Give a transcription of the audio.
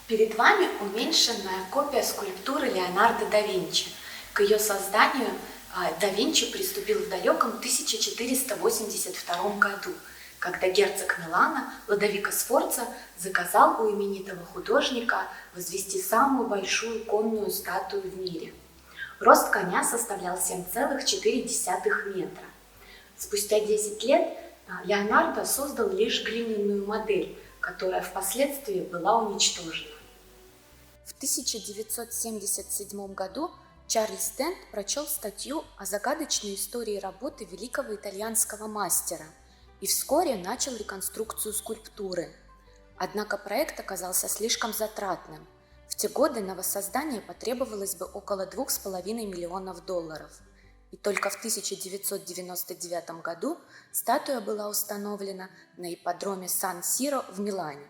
Перед вами уменьшенная копия скульптуры Леонардо да Винчи. К ее созданию да Винчи приступил в далеком 1482 году, когда герцог Милана Лодовико Сфорца заказал у именитого художника возвести самую большую конную статую в мире. Рост коня составлял 7,4 метра. Спустя 10 лет Леонардо создал лишь глиняную модель, которая впоследствии была уничтожена. В 1977 году Чарльз Дент прочел статью о загадочной истории работы великого итальянского мастера и вскоре начал реконструкцию скульптуры. Однако проект оказался слишком затратным. В те годы на воссоздание потребовалось бы около $2,5 миллионов. И только в 1999 году статуя была установлена на ипподроме Сан-Сиро в Милане.